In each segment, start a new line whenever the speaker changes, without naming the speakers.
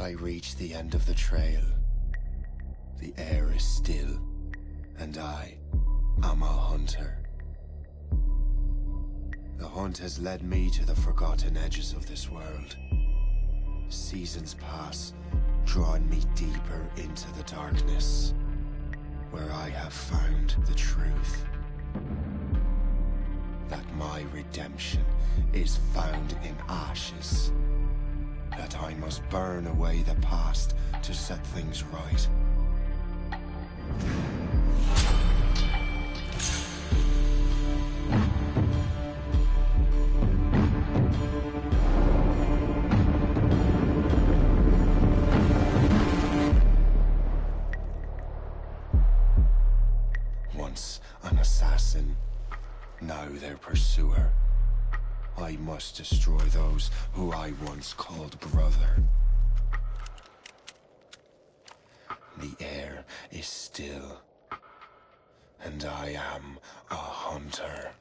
I reach the end of the trail, the air is still, and I am a hunter. The hunt has led me to the forgotten edges of this world. Seasons pass, drawing me deeper into the darkness, where I have found the truth. That my redemption is found in ashes. That I must burn away the past to set things right. Once an assassin, now their pursuer. I must destroy those who I once called brother. The air is still, and I am a hunter.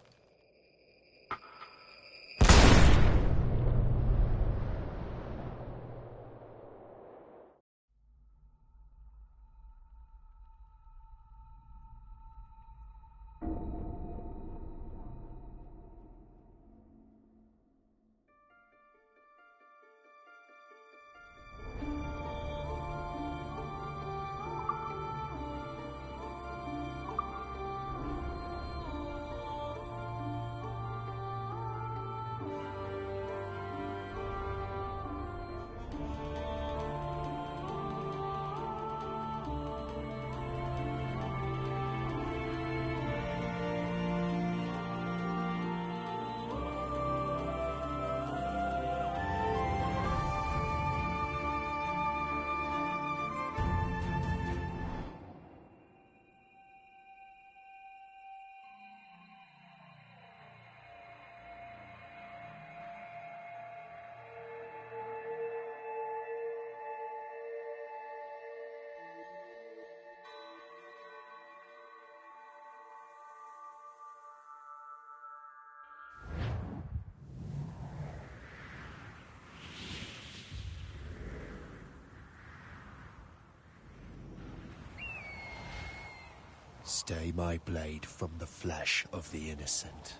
Stay my blade from the flesh of the innocent.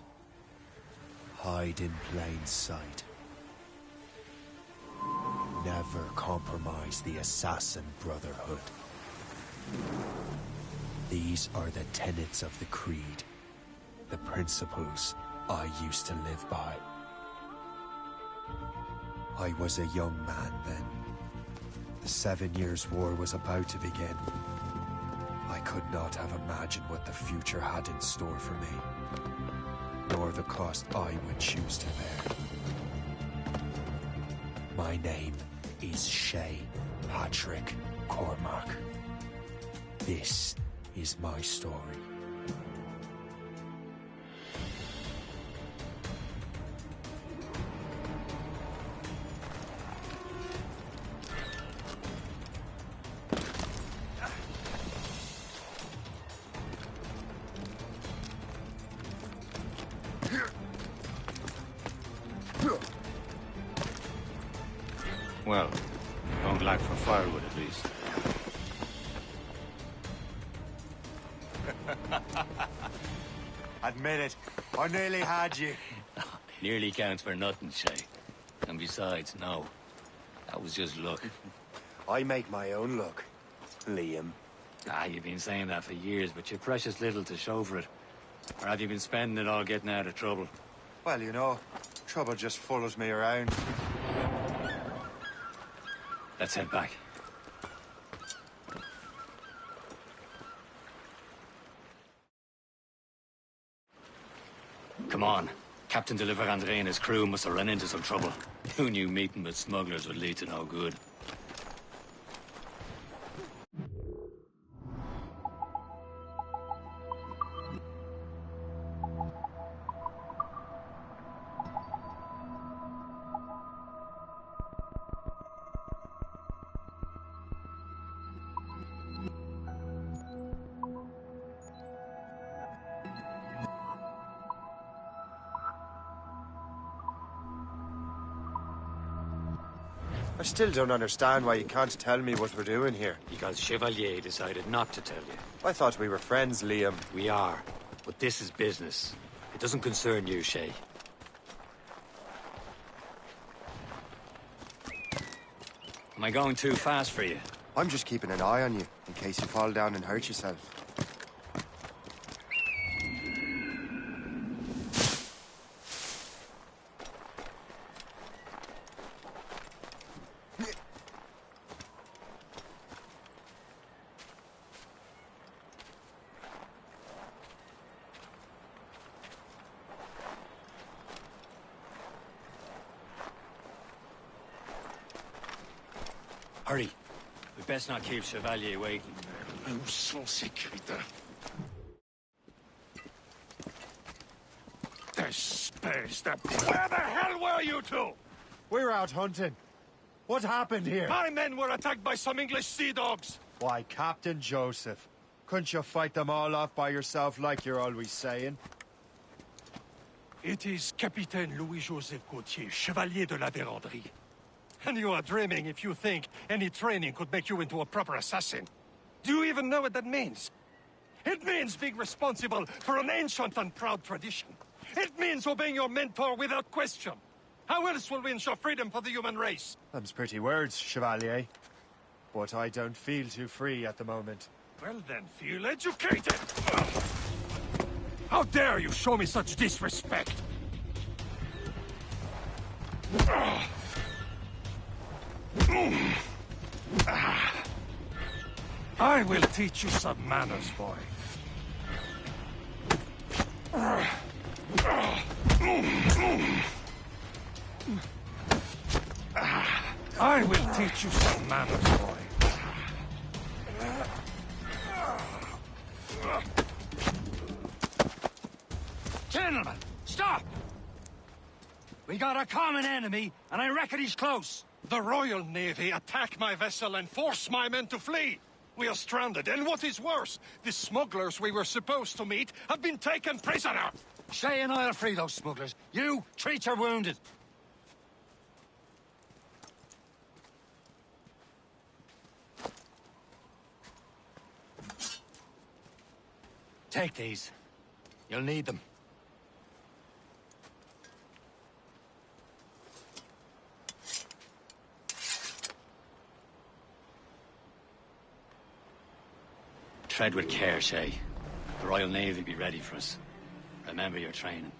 Hide in plain sight. Never compromise the Assassin Brotherhood. These are the tenets of the Creed, the principles I used to live by. I was a young man then. The 7 Years' War was about to begin. I could not have imagined what the future had in store for me, nor the cost I would choose to bear. My name is Shay Patrick Cormac. This is my story.
Well, don't lack for firewood at least.
Admit it, I nearly had you.
Nearly counts for nothing, Shay. And besides, no. That was just luck.
I make my own luck, Liam.
You've been saying that for years, but you're precious little to show for it. Or have you been spending it all getting out of trouble?
Well, you know, trouble just follows me around.
Let's head back. Come on. Captain de Andre and his crew must have run into some trouble. Who knew meeting with smugglers would lead to no good?
I still don't understand why you can't tell me what we're doing here.
Because Chevalier decided not to tell you.
I thought we were friends, Liam.
We are, but this is business. It doesn't concern you, Shay. Am I going too fast for you?
I'm just keeping an eye on you, in case you fall down and hurt yourself.
Hurry. We best not keep Chevalier waiting.
Où sont ces crétins? Espèce de... Where the hell were you two?
We're out hunting. What happened here?
My men were attacked by some English sea dogs.
Why, Captain Joseph. Couldn't you fight them all off by yourself like you're always saying?
It is Capitaine Louis-Joseph Gauthier, Chevalier de la Vérendrye. And you are dreaming if you think any training could make you into a proper assassin. Do you even know what that means? It means being responsible for an ancient and proud tradition. It means obeying your mentor without question. How else will we ensure freedom for the human race?
Them's pretty words, Chevalier. But I don't feel too free at the moment.
Well then, feel educated! How dare you show me such disrespect? I will teach you some manners, boy. I will teach you some manners, boy.
Gentlemen, stop! We got a common enemy, and I reckon he's close.
The Royal Navy attack my vessel and force my men to flee. We are stranded, and what is worse, the smugglers we were supposed to meet have been taken prisoner.
Shay and I'll free those smugglers. You, treat your wounded. Take these. You'll need them. Tread with care, Shay. The Royal Navy be ready for us. Remember your training.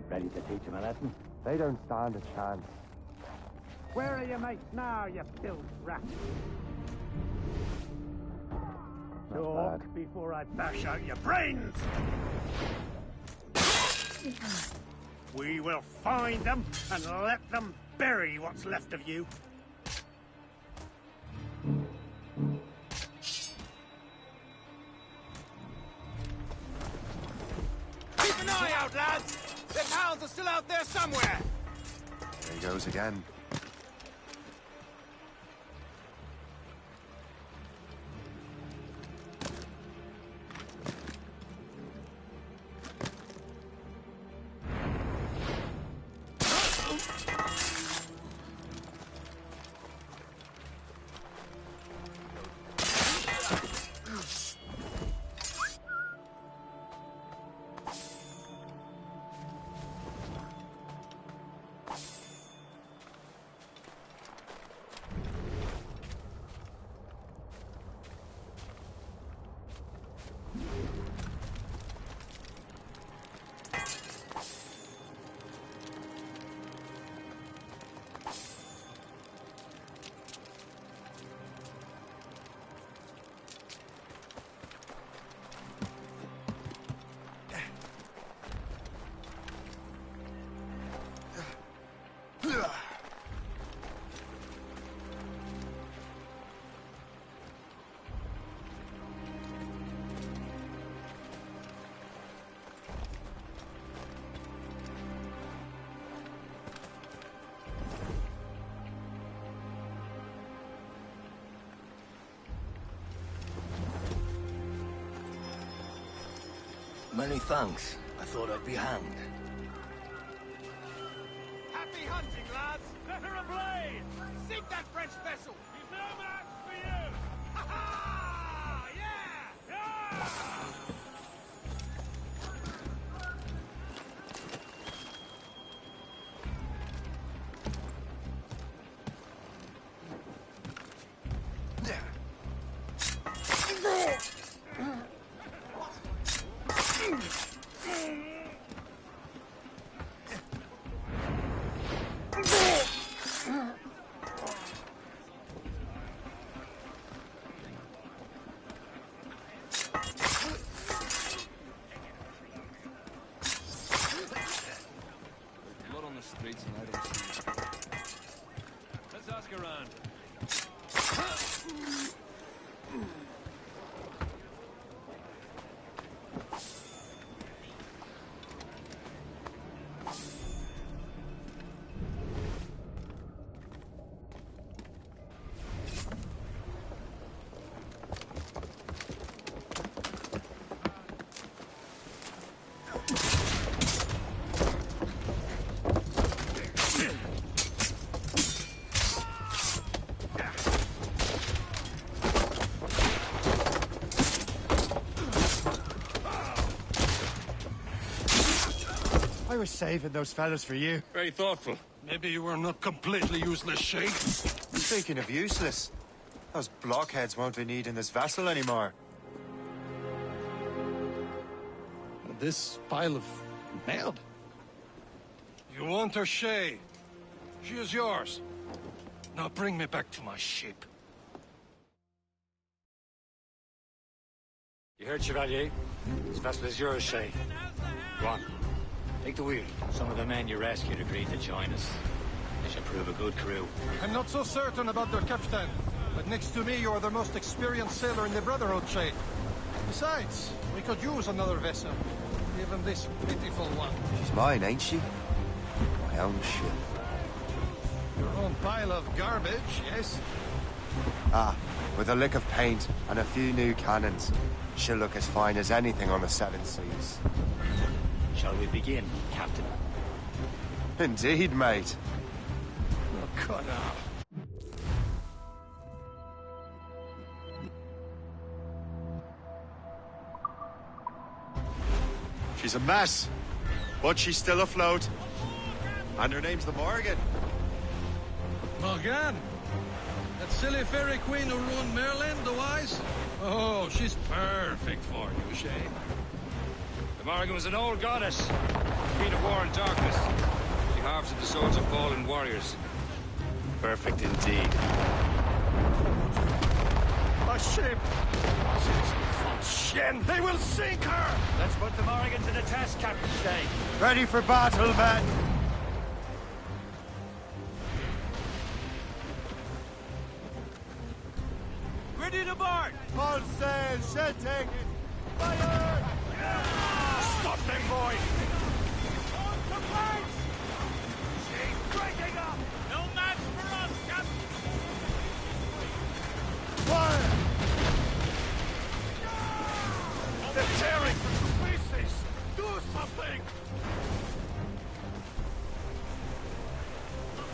Ready to teach them a lesson?
They don't stand a chance.
Where are your mates now, you filth rat? Talk before I bash out your brains! We will find them and let them bury what's left of you.
Keep an eye out, lads! The hounds are still out there somewhere!
There he goes again.
Many thanks. I thought I'd be hanged.
Happy hunting, lads! Let her ablaze! Sink that French vessel! He's no match for you! Ha ha! Yeah! Yeah!
Blood on the streets and I don't see it. Let's ask around.
I was saving those fellas for you.
Very thoughtful. Maybe you were not completely useless, Shay.
Speaking of useless, those blockheads won't be needing this vessel anymore.
This pile of mud. You want her, Shay? She is yours. Now bring me back to my ship.
You heard, Chevalier? This vessel is yours, Shay. Go on. Take the wheel. Some of the men you rescued agreed to join us. They should prove a good crew.
I'm not so certain about their captain, but next to me you are the most experienced sailor in the Brotherhood, Shay. Besides, we could use another vessel. Even this pitiful one.
She's mine, ain't she? My own ship.
Your own pile of garbage, yes?
Ah, with a lick of paint and a few new cannons, she'll look as fine as anything on the Seven Seas.
Shall we begin, Captain?
Indeed, mate.
Oh, cut out.
She's a mess, but she's still afloat. And her name's the Morgan.
Morgan? That silly fairy queen who ruined Merlin, the Wise? Oh, she's perfect for you, Shay.
The Morrigan was an old goddess. Queen of war and darkness. She harvested the swords of fallen warriors.
Perfect indeed.
A ship! Shen, they will sink her!
Let's put the Morrigan to the test, Captain Shay.
Ready for battle, men!
Ready to board!
All sail, shed taken! Fire!
Stop them, boy!
On to place! She's breaking up! No match for us, Captain!
Fire!
They're tearing to pieces! Do something!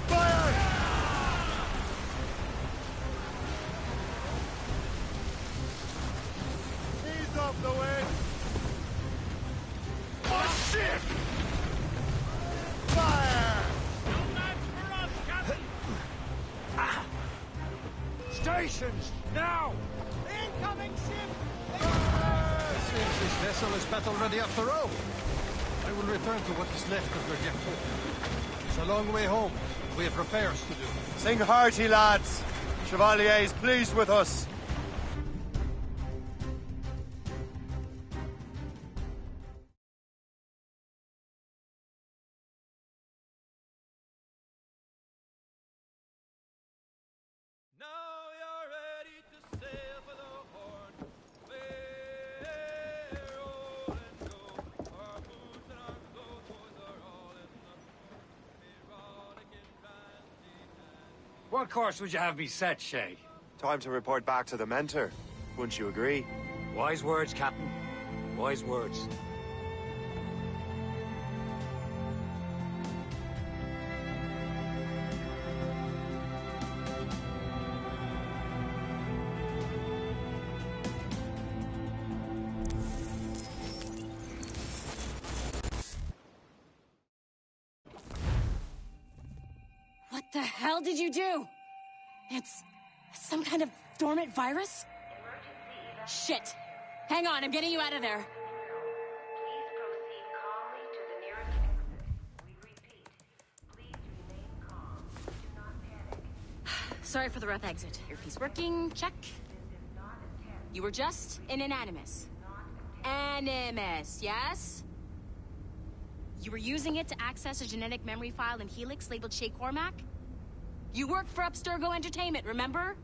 Fire! Ease off the wind!
Oh, shit!
Fire!
No match for us, Captain!
Stations, now!
Incoming ship!
Seems this vessel is battle ready after all. I will return to what is left of your depot. It's a long way home. We have repairs to do.
Sing hearty, lads! Chevalier is pleased with us.
Now you're ready to sail for the Horn. We're roll and go. Our boots and our clothes are all in the erotic and randy.
What course would you have me set, Shay?
Time to report back to the mentor. Wouldn't you agree?
Wise words, Captain. Wise words.
The hell did you do? It's some kind of dormant virus? Shit. Hang on, I'm getting you out of there.
Please proceed calmly to the nearest exit. We repeat, please remain calm. Do not panic.
Sorry for the rough exit. Earpiece working, check. You were just in an Animus. Animus, yes? You were using it to access a genetic memory file in Helix labeled Shay Cormac? You worked for Abstergo Entertainment, remember?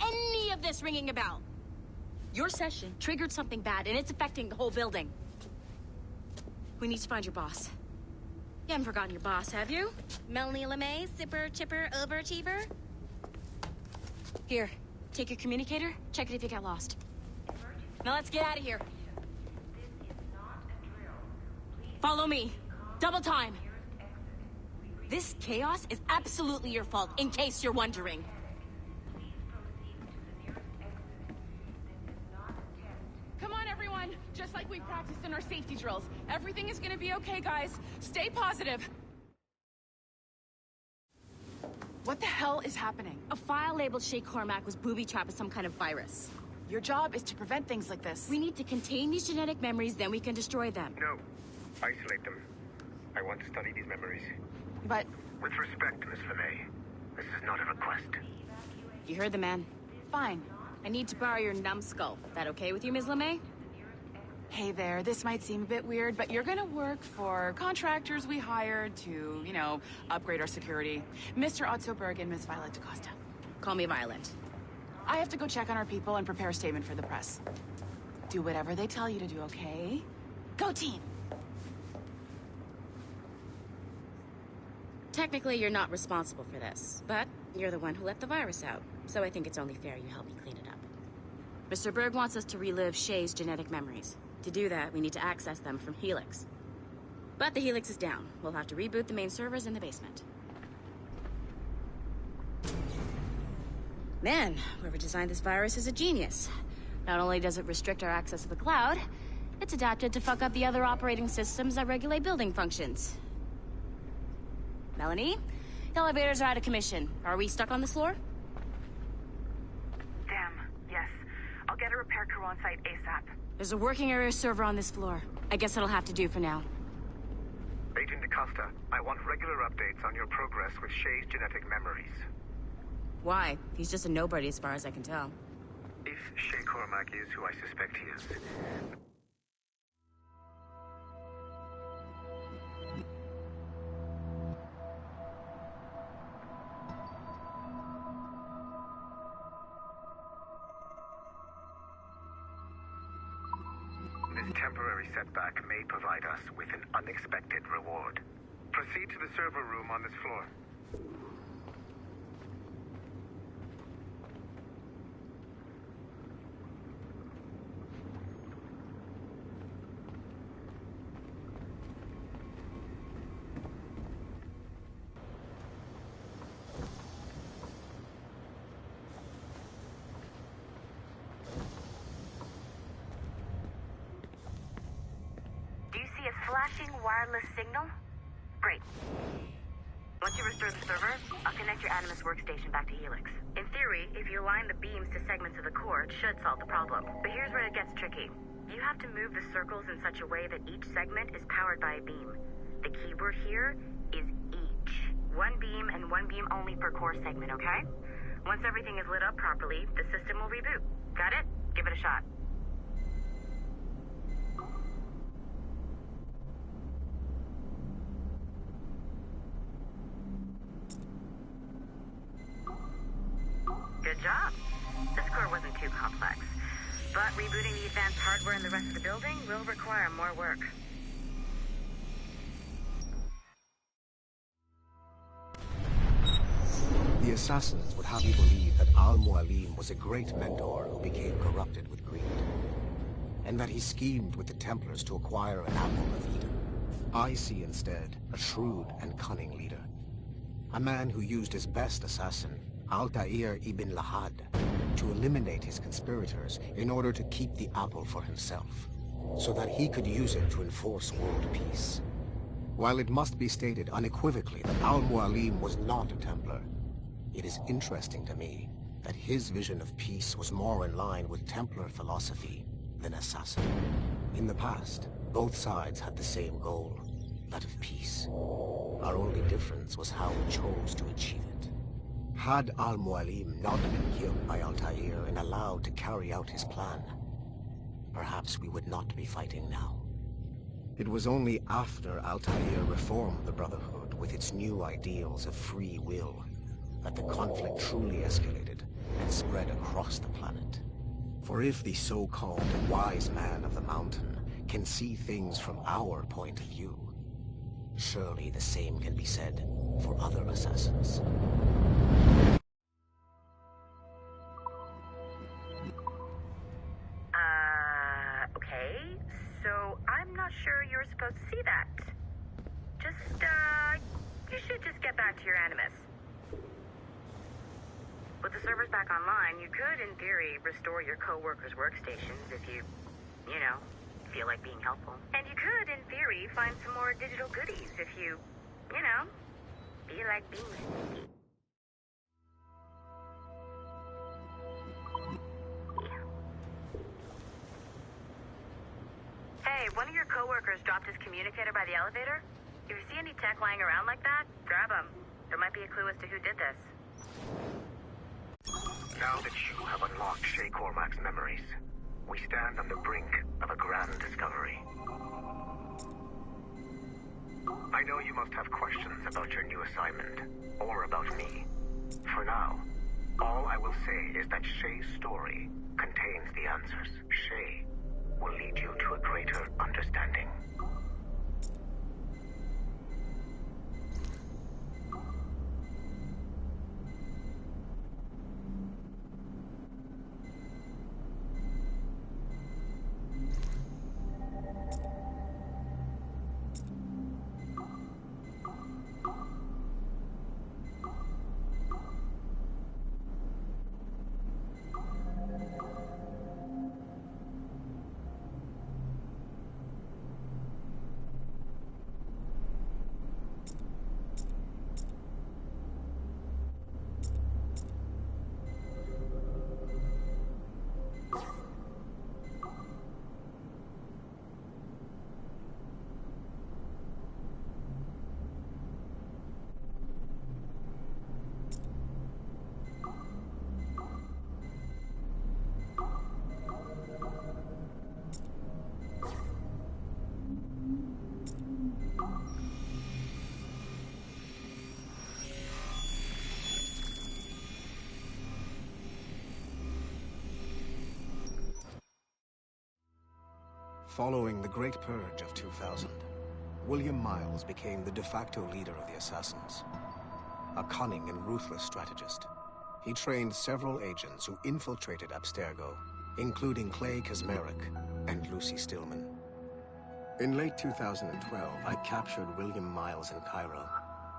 Any of this ringing a bell? Your session triggered something bad, and it's affecting the whole building. We need to find your boss. You haven't forgotten your boss, have you? Melanie LeMay, Sipper, Chipper, Overachiever? Here, take your communicator, check it if you get lost. Now let's get out of here. Follow me. Double time. This chaos is absolutely your fault, in case you're wondering.
Come on, everyone. Just like we practiced in our safety drills. Everything is gonna be okay, guys. Stay positive. What the hell is happening?
A file labeled Shay Cormac was booby-trapped with some kind of virus.
Your job is to prevent things like this.
We need to contain these genetic memories, then we can destroy them.
No. Isolate them. I want to study these memories.
But...
With respect, Miss LeMay, this is not a request.
You heard the man.
Fine.
I need to borrow your numbskull. That okay with you, Ms. LeMay?
Hey there, this might seem a bit weird, but you're gonna work for contractors we hired to, you know, upgrade our security. Mr. Otto Berg and Miss Violet DaCosta.
Call me Violet.
I have to go check on our people and prepare a statement for the press. Do whatever they tell you to do, okay? Go team!
Technically, you're not responsible for this, but you're the one who let the virus out, so I think it's only fair you help me clean it up. Mr. Berg wants us to relive Shay's genetic memories. To do that, we need to access them from Helix. But the Helix is down. We'll have to reboot the main servers in the basement. Man, whoever designed this virus is a genius. Not only does it restrict our access to the cloud, it's adapted to fuck up the other operating systems that regulate building functions. Melanie? The elevators are out of commission. Are we stuck on this floor?
Damn, yes. I'll get a repair crew on site ASAP.
There's a working area server on this floor. I guess that'll have to do for now.
Agent DaCosta, I want regular updates on your progress with Shay's genetic memories.
Why? He's just a nobody as far as I can tell.
If Shay Cormac is who I suspect he is... This temporary setback may provide us with an unexpected reward. Proceed to the server room on this floor.
Flashing wireless signal? Great. Once you restore the server, I'll connect your Animus workstation back to Helix. In theory, if you align the beams to segments of the core, it should solve the problem. But here's where it gets tricky. You have to move the circles in such a way that each segment is powered by a beam. The keyword here is each. One beam and one beam only per core segment, okay? Once everything is lit up properly, the system will reboot. Got it? Give it a shot. Good job. This core wasn't too complex. But rebooting the advanced hardware in the rest of the building will require more work.
The assassins would have you believe that Al-Mualim was a great mentor who became corrupted with greed, and that he schemed with the Templars to acquire an apple of Eden. I see instead a shrewd and cunning leader. A man who used his best assassin, Altair ibn Lahad, to eliminate his conspirators in order to keep the apple for himself, so that he could use it to enforce world peace. While it must be stated unequivocally that Al-Mualim was not a Templar, it is interesting to me that his vision of peace was more in line with Templar philosophy than assassin. In the past, both sides had the same goal, that of peace. Our only difference was how we chose to achieve it. Had Al-Mualim not been killed by Altair and allowed to carry out his plan, perhaps we would not be fighting now. It was only after Altair reformed the Brotherhood with its new ideals of free will that the conflict truly escalated and spread across the planet. For if the so-called wise man of the mountain can see things from our point of view, surely the same can be said for other assassins.
Okay. So I'm not sure you're supposed to see that. You should just get back to your Animus. With the servers back online, you could, in theory, restore your co-workers' workstations if you feel like being helpful. And you could, in theory, find some more digital goodies if you feel like being sneaky. Hey, one of your co-workers dropped his communicator by the elevator. If you see any tech lying around like that, grab them. There might be a clue as to who did this.
Now that you have unlocked Shay Cormac's memories, we stand on the brink of a grand discovery. I know you must have questions about your new assignment, or about me. For now, all I will say is that Shay's story contains the answers. Shay will lead you to a greater understanding.
Following the Great Purge of 2000, William Miles became the de facto leader of the Assassins. A cunning and ruthless strategist, he trained several agents who infiltrated Abstergo, including Clay Kazmarek and Lucy Stillman. In late 2012, I captured William Miles in Cairo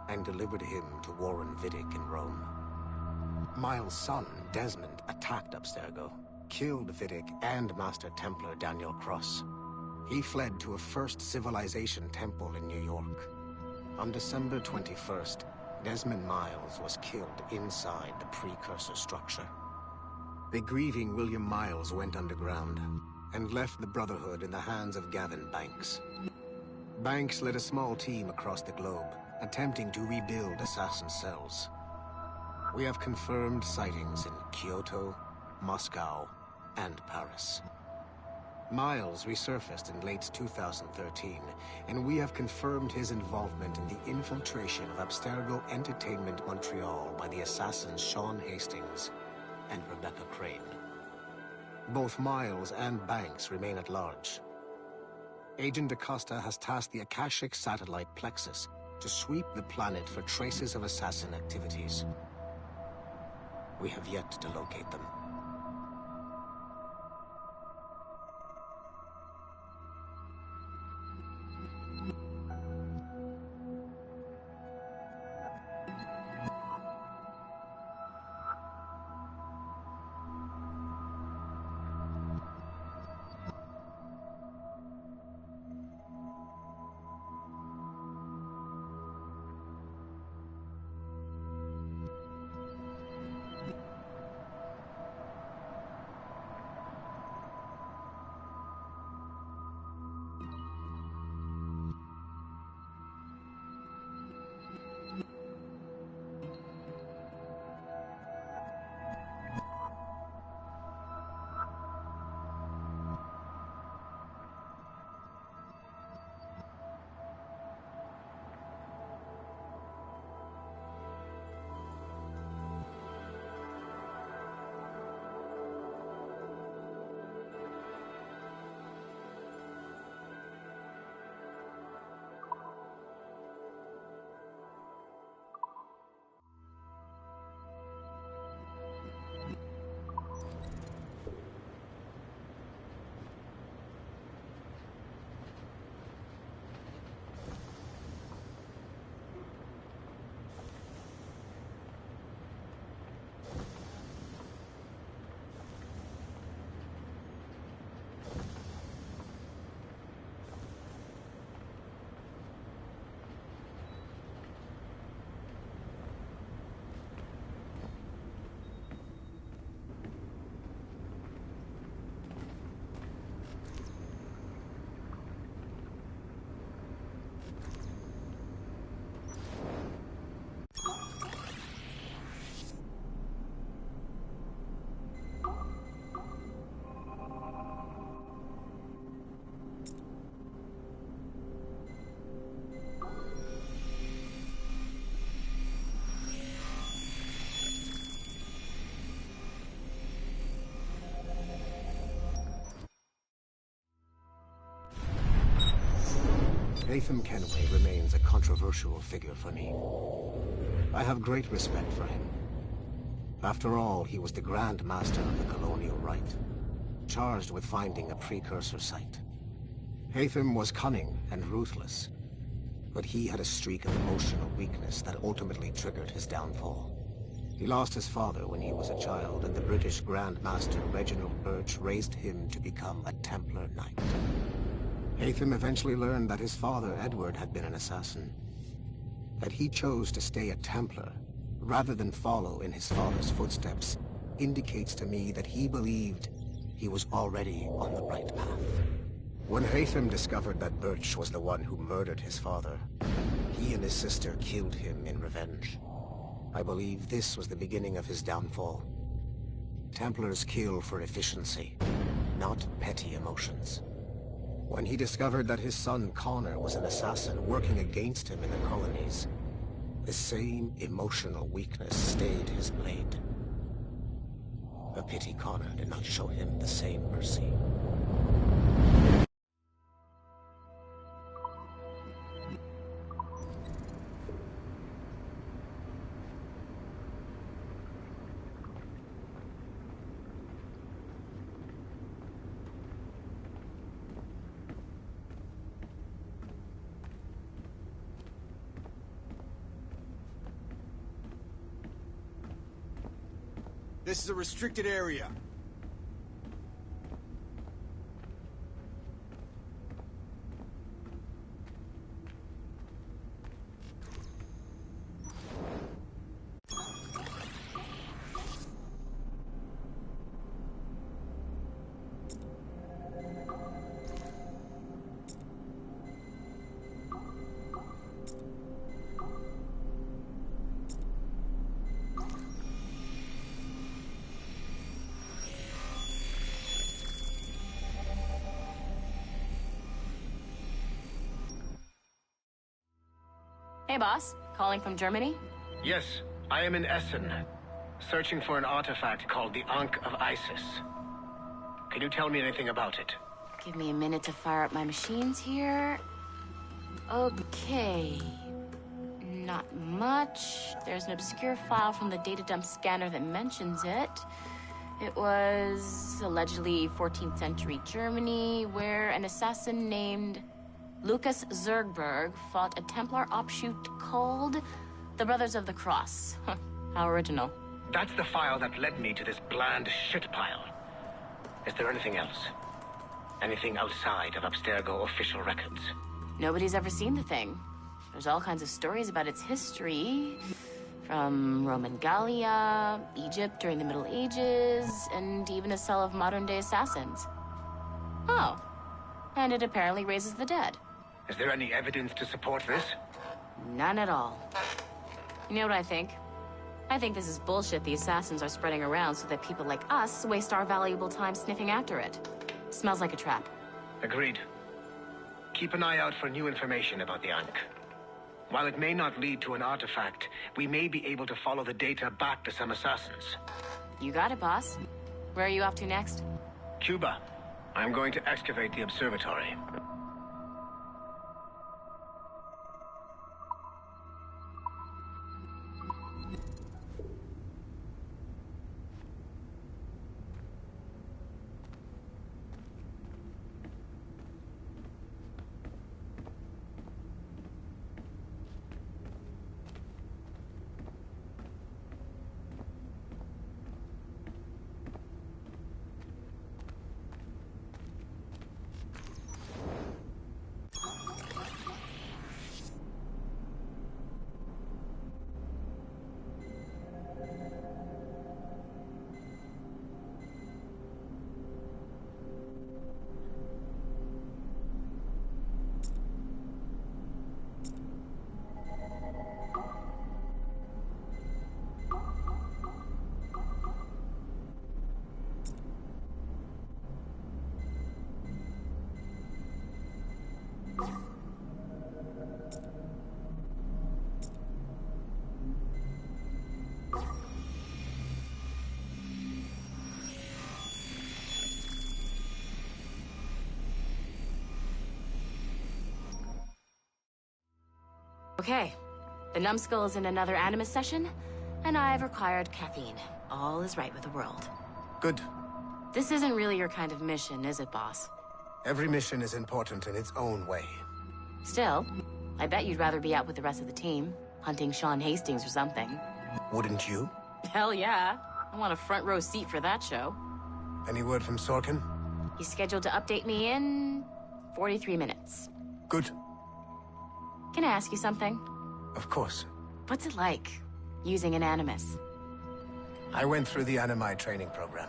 and delivered him to Warren Vidic in Rome. Miles' son, Desmond, attacked Abstergo, killed Vidic and Master Templar Daniel Cross. He fled to a First Civilization temple in New York. On December 21st, Desmond Miles was killed inside the precursor structure. The grieving William Miles went underground and left the Brotherhood in the hands of Gavin Banks. Banks led a small team across the globe, attempting to rebuild assassin cells. We have confirmed sightings in Kyoto, Moscow, and Paris. Miles resurfaced in late 2013, and we have confirmed his involvement in the infiltration of Abstergo Entertainment Montreal by the assassins Sean Hastings and Rebecca Crane. Both Miles and Banks remain at large. Agent Acosta has tasked the Akashic satellite Plexus to sweep the planet for traces of assassin activities. We have yet to locate them. Haytham Kenway remains a controversial figure for me. I have great respect for him. After all, he was the Grand Master of the Colonial Rite, charged with finding a precursor site. Haytham was cunning and ruthless, but he had a streak of emotional weakness that ultimately triggered his downfall. He lost his father when he was a child, and the British Grand Master Reginald Birch raised him to become a Templar Knight. Haytham eventually learned that his father, Edward, had been an assassin. That he chose to stay a Templar, rather than follow in his father's footsteps, indicates to me that he believed he was already on the right path. When Haytham discovered that Birch was the one who murdered his father, he and his sister killed him in revenge. I believe this was the beginning of his downfall. Templars kill for efficiency, not petty emotions. When he discovered that his son Connor was an assassin working against him in the colonies, the same emotional weakness stayed his blade. A pity Connor did not show him the same mercy.
This is a restricted area.
Hey, boss. Calling from Germany?
Yes, I am in Essen, searching for an artifact called the Ankh of Isis. Can you tell me anything about it?
Give me a minute to fire up my machines here. Okay. Not much. There's an obscure file from the data dump scanner that mentions it. It was allegedly 14th century Germany, where an assassin named Lucas Zergberg fought a Templar offshoot called the Brothers of the Cross. How original.
That's the file that led me to this bland shit pile. Is there anything else? Anything outside of Abstergo official records?
Nobody's ever seen the thing. There's all kinds of stories about its history. From Roman Gallia, Egypt during the Middle Ages, and even a cell of modern-day assassins. Oh. And it apparently raises the dead.
Is there any evidence to support this?
None at all. You know what I think? I think this is bullshit the assassins are spreading around so that people like us waste our valuable time sniffing after it. Smells like a trap.
Agreed. Keep an eye out for new information about the Ankh. While it may not lead to an artifact, we may be able to follow the data back to some assassins.
You got it, boss. Where are you off to next?
Cuba. I'm going to excavate the observatory.
Okay. The numbskull is in another Animus session, and I've required caffeine. All is right with the world.
Good.
This isn't really your kind of mission, is it, boss?
Every mission is important in its own way.
Still, I bet you'd rather be out with the rest of the team, hunting Sean Hastings or something.
Wouldn't you?
Hell yeah. I want a front row seat for that show.
Any word from Sorkin?
He's scheduled to update me in 43 minutes.
Good.
Can I ask you something?
Of course.
What's it like, using an Animus?
I went through the Animi training program.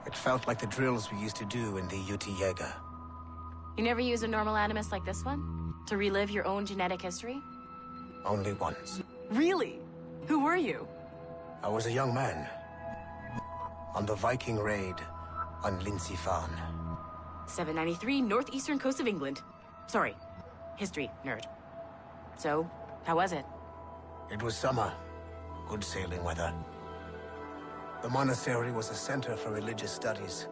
It felt like the drills we used to do in the UT Jaeger.
You never use a normal Animus like this one? To relive your own genetic history?
Only once.
Really? Who were you?
I was a young man. On the Viking raid on Lindsey Farn.
793, northeastern coast of England. Sorry, history nerd. So, how was it?
It was summer. Good sailing weather. The monastery was a center for religious studies,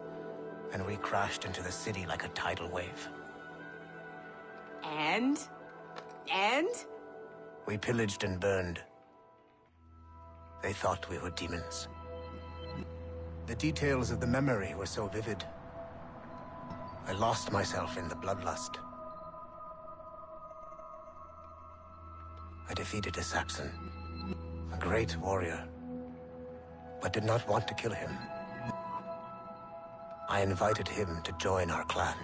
and we crashed into the city like a tidal wave.
And?
We pillaged and burned. They thought we were demons. The details of the memory were so vivid. I lost myself in the bloodlust. I defeated a Saxon, a great warrior, but did not want to kill him. I invited him to join our clan.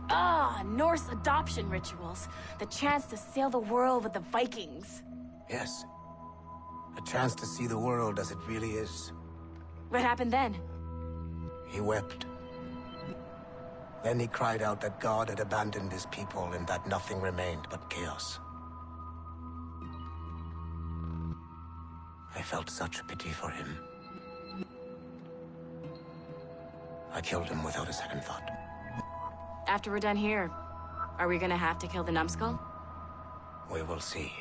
Ah, Norse adoption rituals. The chance to sail the world with the Vikings.
Yes. A chance to see the world as it really is.
What happened then?
He wept. Then he cried out that God had abandoned his people and that nothing remained but chaos. I felt such pity for him. I killed him without a second thought.
After we're done here, are we gonna have to kill the numbskull?
We will see.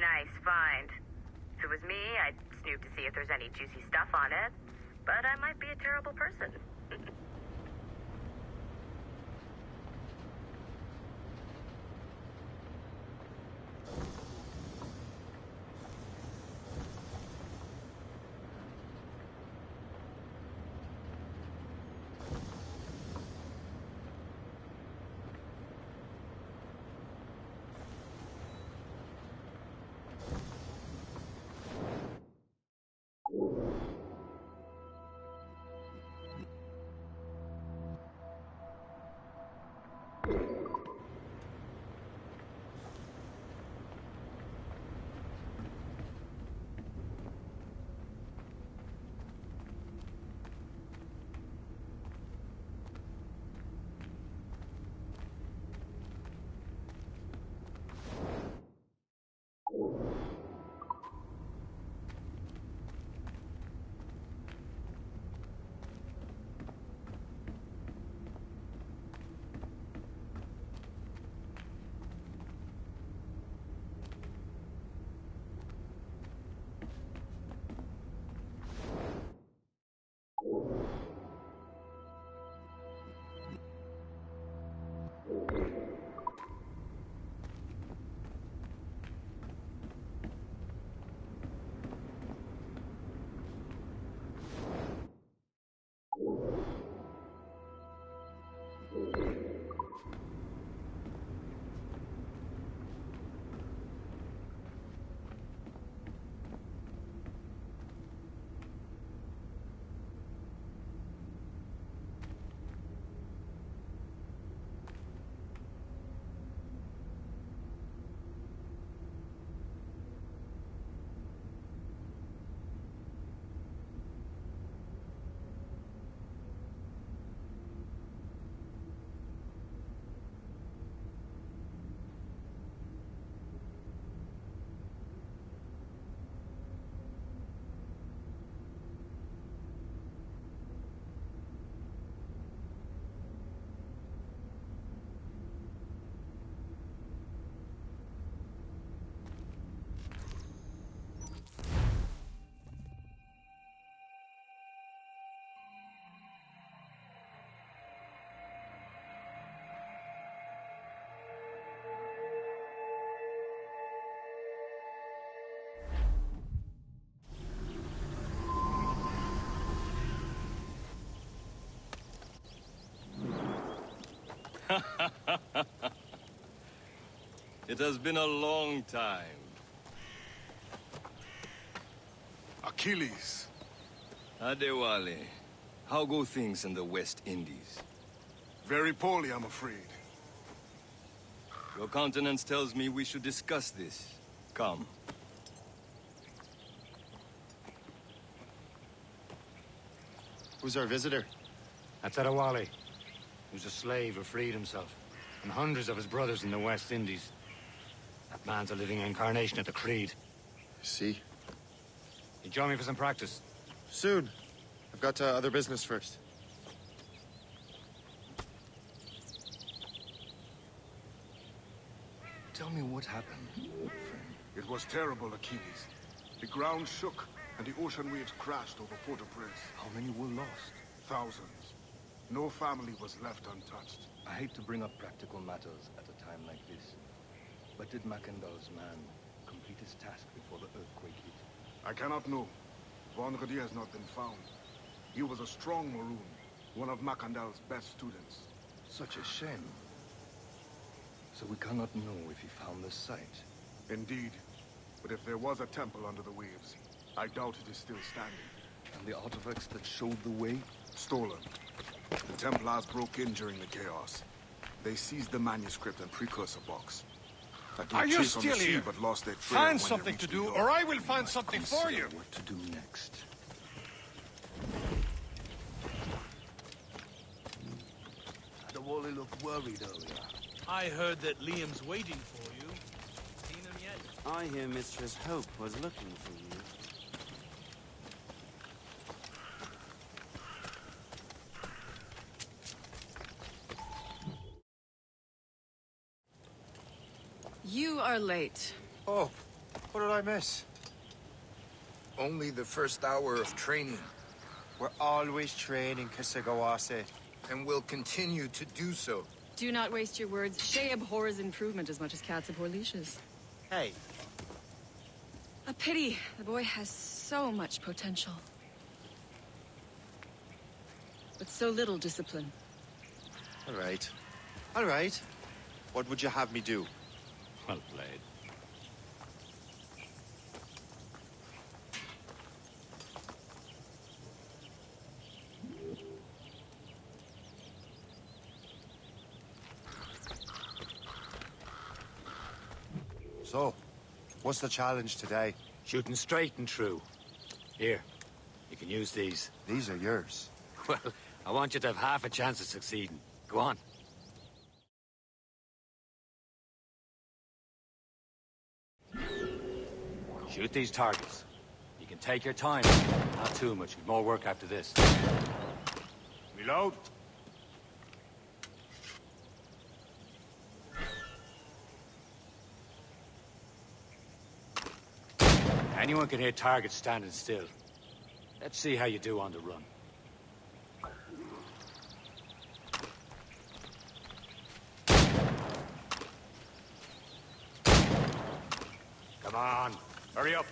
Nice find. If it was me, I'd snoop to see if there's any juicy stuff on it. But I might be a terrible person.
It has been a long time.
Achilles.
Adewale, how go things in the West Indies?
Very poorly, I'm afraid.
Your countenance tells me we should discuss this. Come.
Who's our visitor?
That's Adewale. He was a slave who freed himself. And hundreds of his brothers in the West Indies. That man's a living incarnation of the Creed.
See?
You join me for some practice?
Soon. I've got other business first.
Tell me what happened, old friend.
It was terrible, Achilles. The ground shook, and the ocean waves crashed over Port-au-Prince.
How many were lost?
Thousands. No family was left untouched.
I hate to bring up practical matters at a time like this. But did Macandal's man complete his task before the earthquake hit?
I cannot know. Vendredi has not been found. He was a strong Maroon, one of Macandal's best students.
Such a shame. So we cannot know if he found the site.
Indeed. But if there was a temple under the waves, I doubt it is still standing.
And the artifacts that showed the way?
Stolen. The Templars broke in during the chaos. They seized the manuscript and precursor box.
Are you still here?
But lost their trail
find something to do, or I will find something for you.
What to do next?
Adewale looked worried earlier.
I heard that Liam's waiting for you. Seen him yet?
I hear Mistress Hope was looking for you.
You are late.
Oh, what did I miss?
Only the first hour of training.
We're always training, Kisagawase.
And will continue to do so.
Do not waste your words. Shay abhors improvement as much as cats abhor leashes.
Hey.
A pity. The boy has so much potential. But so little discipline.
All right. All right. What would you have me do?
Well played.
So, what's the challenge today?
Shooting straight and true. Here, you can use these.
These are yours.
Well, I want you to have half a chance of succeeding. Go on. Shoot these targets. You can take your time. Not too much. We've more work after this. Reload. Anyone can hit targets standing still. Let's see how you do on the run. Come on, hurry up.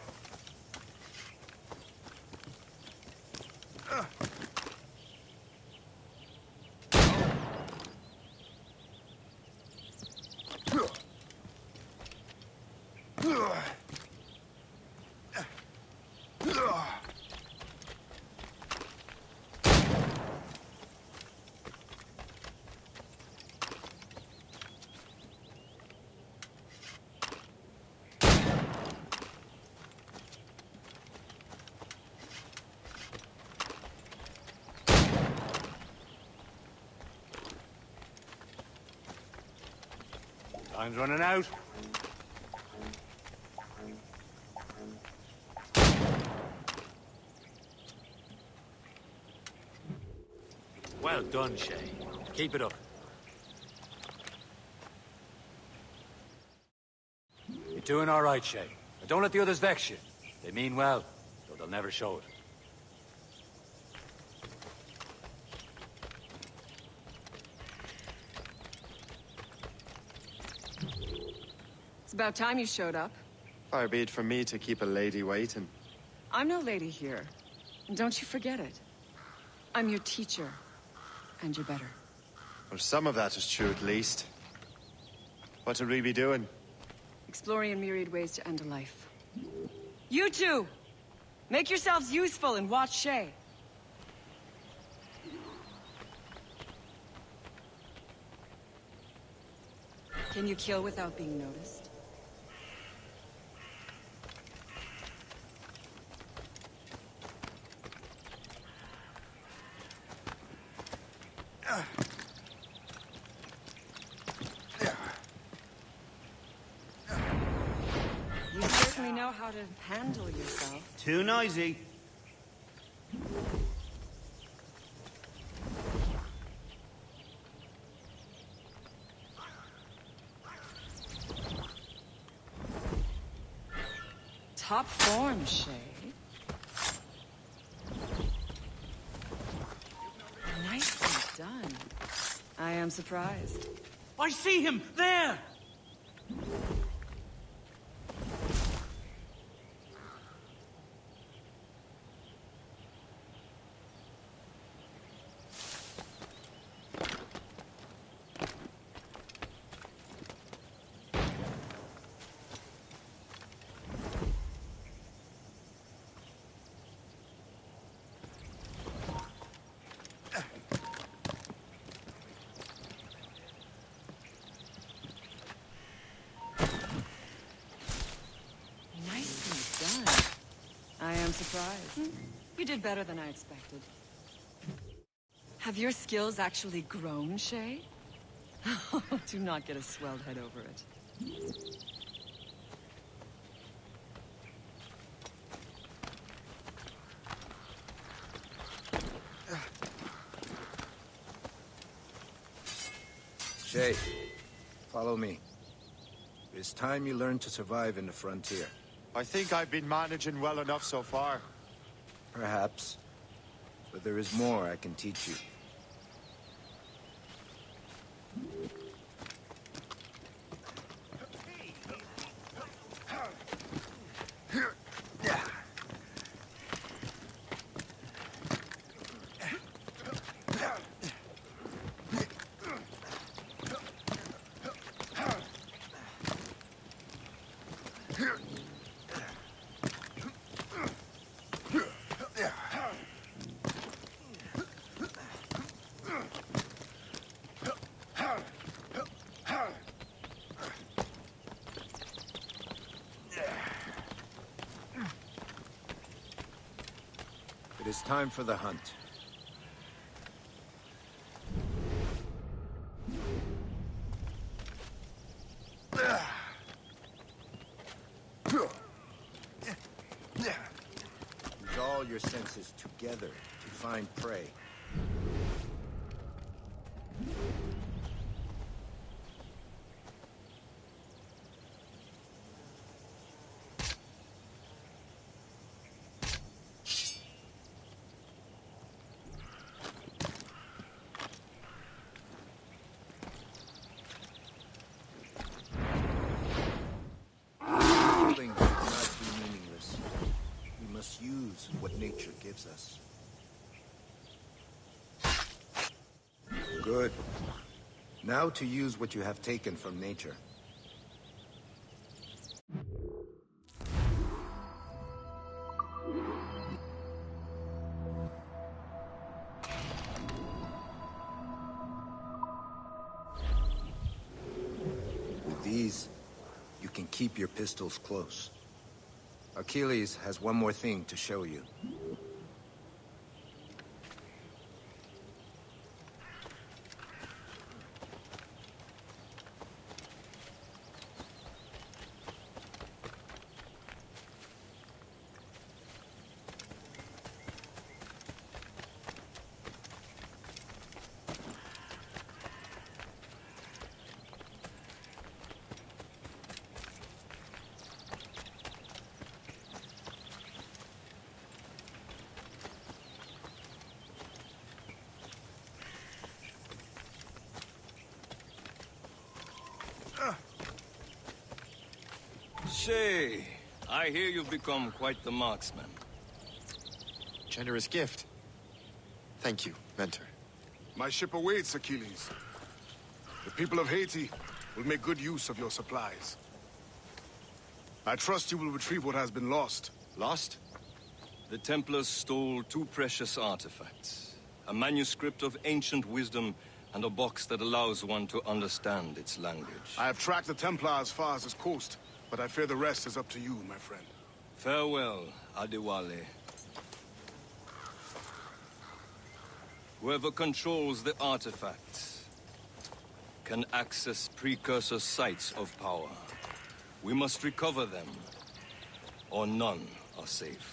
Time's running out. Well done, Shay. Keep it up. You're doing all right, Shay. But don't let the others vex you. They mean well, though they'll never show it.
It's about time you showed up.
Far be it from me to keep a lady waiting.
I'm no lady here. And don't you forget it. I'm your teacher. And you're better.
Well, some of that is true, at least. What are we be doing?
Exploring a myriad ways to end a life. You two! Make yourselves useful and watch Shay. Can you kill without being noticed? You certainly know how to handle yourself.
Too noisy.
Top form, Shay. Nicely done. I am surprised.
I see him! There!
Nicely done. I am surprised. You did better than I expected. Have your skills actually grown, Shay? Do not get a swelled head over it.
Shay, follow me. It's time you learn to survive in the frontier.
I think I've been managing well enough so far.
Perhaps. But there is more I can teach you. It is time for the hunt. Use all your senses together to find prey. Killing should not be meaningless. We must use what nature gives us. Good. Now to use what you have taken from nature. With these, you can keep your pistols close. Achilles has one more thing to show you.
Shay, I hear you've become quite the marksman.
Generous gift. Thank you, Mentor.
My ship awaits, Achilles. The people of Haiti will make good use of your supplies. I trust you will retrieve what has been lost.
Lost? The Templars stole 2 precious artifacts. A manuscript of ancient wisdom and a box that allows one to understand its language.
I have tracked the Templar as far as this coast, but I fear the rest is up to you, my friend.
Farewell, Adewale. Whoever controls the artifacts can access precursor sites of power. We must recover them, or none are safe.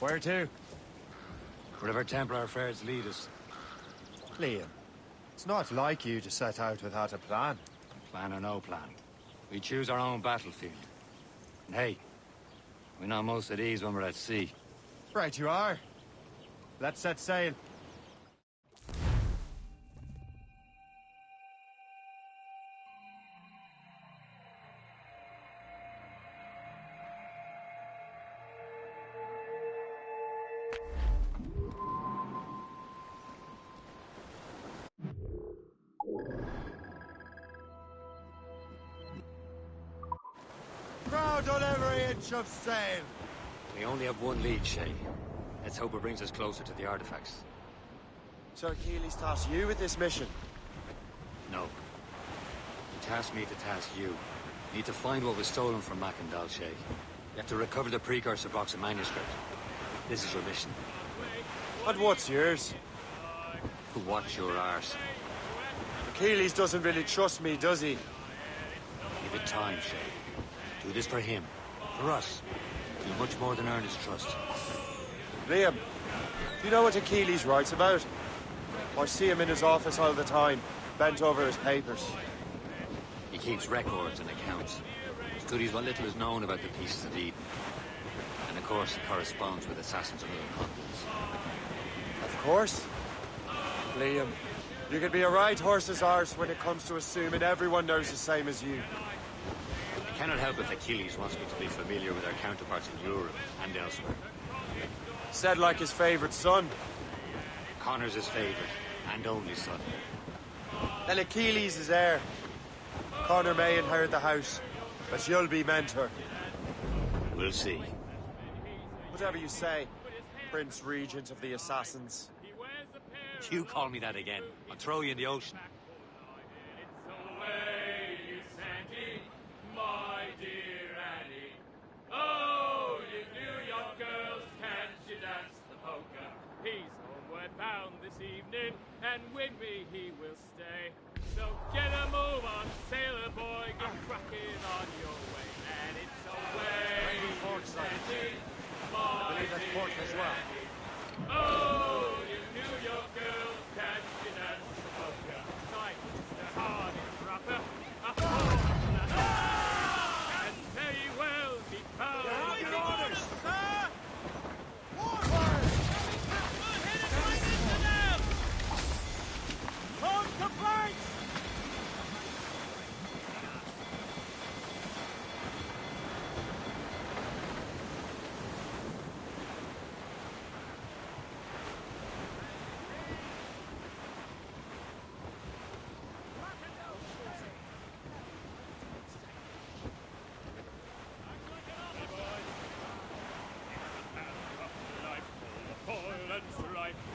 Where to?
Wherever Templar affairs lead us.
Liam, it's not like you to set out without a plan.
Plan or no plan. We choose our own battlefield. And hey, we know most at ease when we're at sea.
Right you are. Let's set sail. Proud on every inch of sail.
We only have one lead, Shay. Let's hope it brings us closer to the artifacts.
Sir Keeley's tasked you with this mission.
No. He tasked me to task you. You need to find what was stolen from Macandal, Shay. You have to recover the precursor box of manuscript. This is your mission.
And what's yours?
Watch your arse.
Keeley's doesn't really trust me, does he?
Give it time, Shay. Do this for him. For us. Do much more than earn his trust.
Liam, do you know what Achilles writes about? I see him in his office all the time, bent over his papers.
He keeps records and accounts. Studies what little is known about the pieces of Eden. And of course, he corresponds with assassins on other continents.
Of course. Liam, you could be a right horse's arse when it comes to assuming everyone knows the same as you.
I cannot help if Achilles wants me to be familiar with our counterparts in Europe and elsewhere.
Said like his favorite son.
Connor's his favorite and only son.
Then Achilles is heir. Connor may inherit the house, but you'll be mentor.
We'll see.
Whatever you say, Prince Regent of the Assassins.
You call me that again, I'll throw you in the ocean.
Bound this evening, and with me he will stay. So get a move on, sailor boy, get cracking on your way, and it's away. I believe that's port as well. Oh, you knew your girl can she dance the polka. Tight, Mr. Hardy Rapper. And very well be found. Your orders, sir!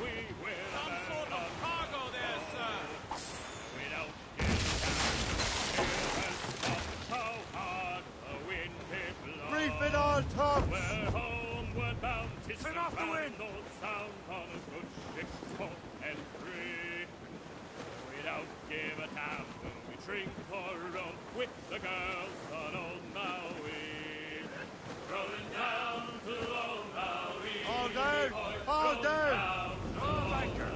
We will some sort of cargo there, sir. We don't get down. How hard the wind may blow.
Reef it all, Tom!
We're homeward bound. Turn off the wind. Sound on a good ship, taut and free. We don't give a damn when we drink or roam with the girls on Old Maui. Rolling down to Old Maui.
All down! All down!
Oh, anchor!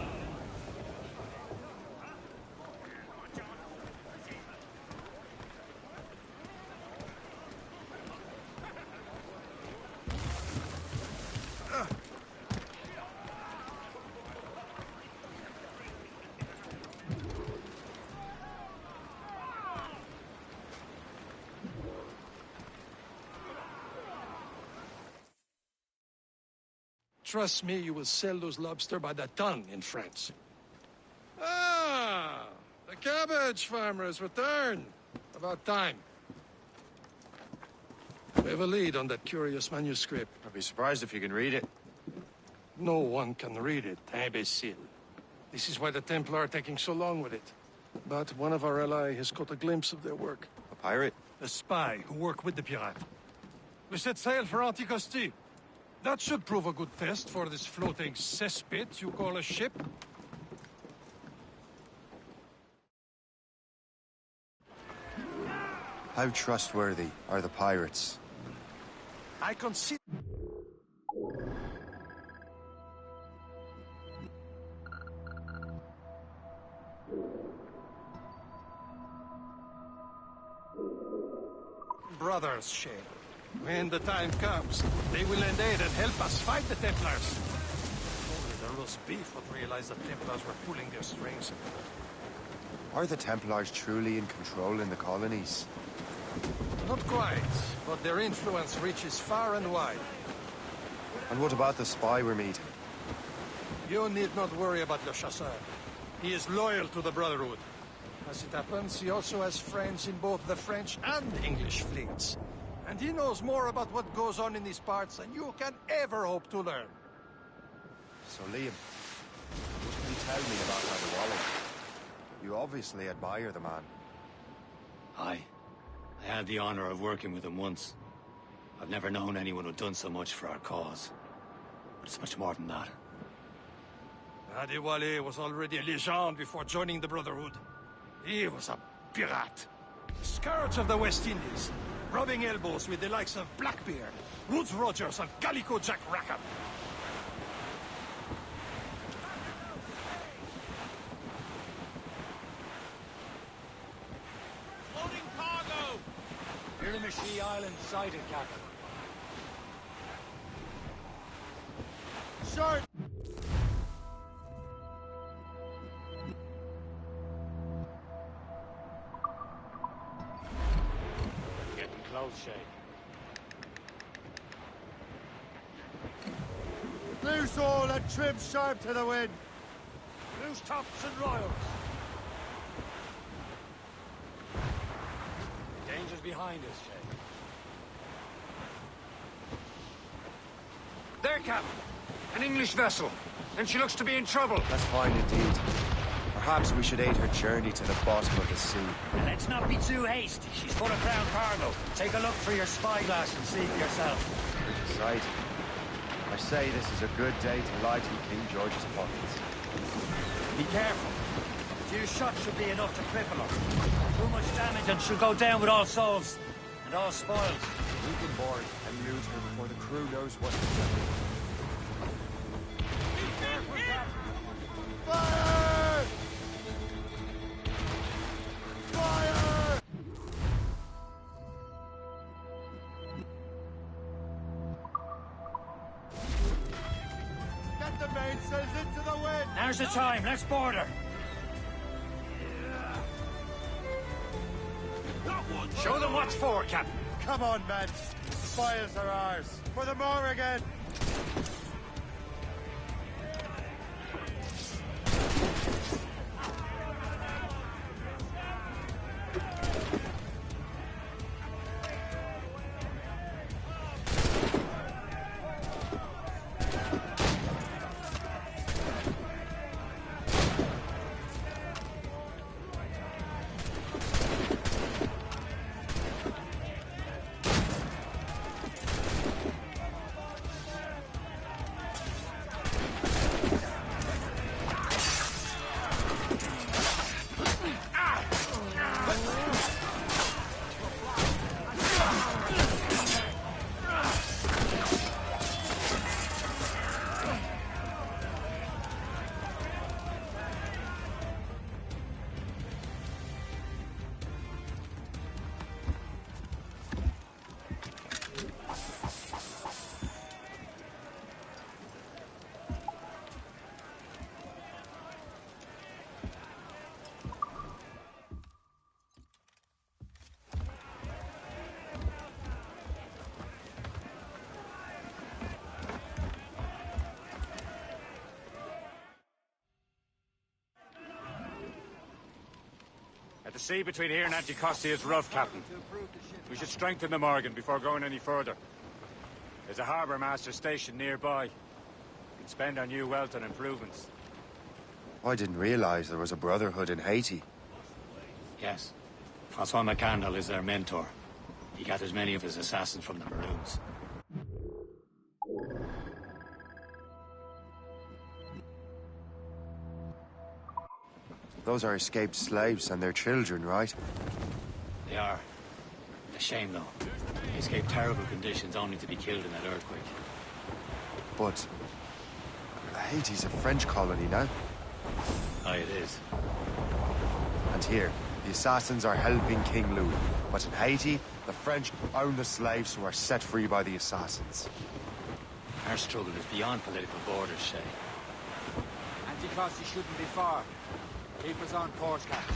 Trust me, you will sell those lobster by the ton in France. Ah, the cabbage farmer has returned. About time. We have a lead on that curious manuscript.
I'd be surprised if you can read it.
No one can read it, imbecile. This is why the Templar are taking so long with it. But one of our allies has caught a glimpse of their work.
A pirate?
A spy who worked with the pirate. We set sail for Anticosti. That should prove a good test for this floating cesspit you call a ship.
How trustworthy are the pirates?
I consider... brothers, Shay. When the time comes, they will lend aid and help us fight the Templars. Only the roast beef would realize the Templars were pulling their strings.
Are the Templars truly in control in the colonies?
Not quite, but their influence reaches far and wide.
And what about the spy we're meeting?
You need not worry about Le Chasseur. He is loyal to the Brotherhood. As it happens, he also has friends in both the French and English fleets. And he knows more about what goes on in these parts than you can ever hope to learn.
So, Liam, what can you tell me about Adewale? You obviously admire the man.
Aye. I had the honor of working with him once. I've never known anyone who'd done so much for our cause. But it's much more than that.
Adewale was already a legend before joining the Brotherhood. He was a pirate. Scourge of the West Indies. Rubbing elbows with the likes of Blackbeard, Woodes Rogers, and Calico Jack Rackham.
Loading cargo!
Miramichi Island sighted, Captain.
Short!
Close, Shay.
Loose all and trim sharp to the wind!
Loose tops and royals. Danger's behind us, Shay.
There, Captain. An English vessel. And she looks to be in trouble.
That's fine indeed. Perhaps we should aid her journey to the bottom of the sea.
Let's not be too hasty. She's full of crown cargo. Take a look through your spyglass and see for yourself.
Pretty sight. I say this is a good day to light in King George's pockets.
Be careful. A few shots should be enough to cripple her. Too much damage and she'll go down with all souls. And all spoils.
We can board and loot her before the crew knows what to do. Fire! Fire! Get the mainsails into the wind!
Now's the time. Let's board her. Show them what's for, Captain.
Come on, men. The spoils are ours. For the Morrigan!
The sea between here and Anticosti is rough, Captain. We should strengthen the Morgan before going any further. There's a harbour master station nearby. We can spend our new wealth on improvements.
I didn't realize there was a brotherhood in Haiti.
Yes. Francois McCandle is their mentor. He gathers many of his assassins from the Maroons.
Those are escaped slaves and their children, right?
They are. A shame, though. They escaped terrible conditions only to be killed in that earthquake.
But Haiti's a French colony now.
Aye, it is.
And here, the assassins are helping King Louis. But in Haiti, the French own the slaves who are set free by the assassins.
Our struggle is beyond political borders, Shay.
Anticosti shouldn't be far. Keep us on course, Captain.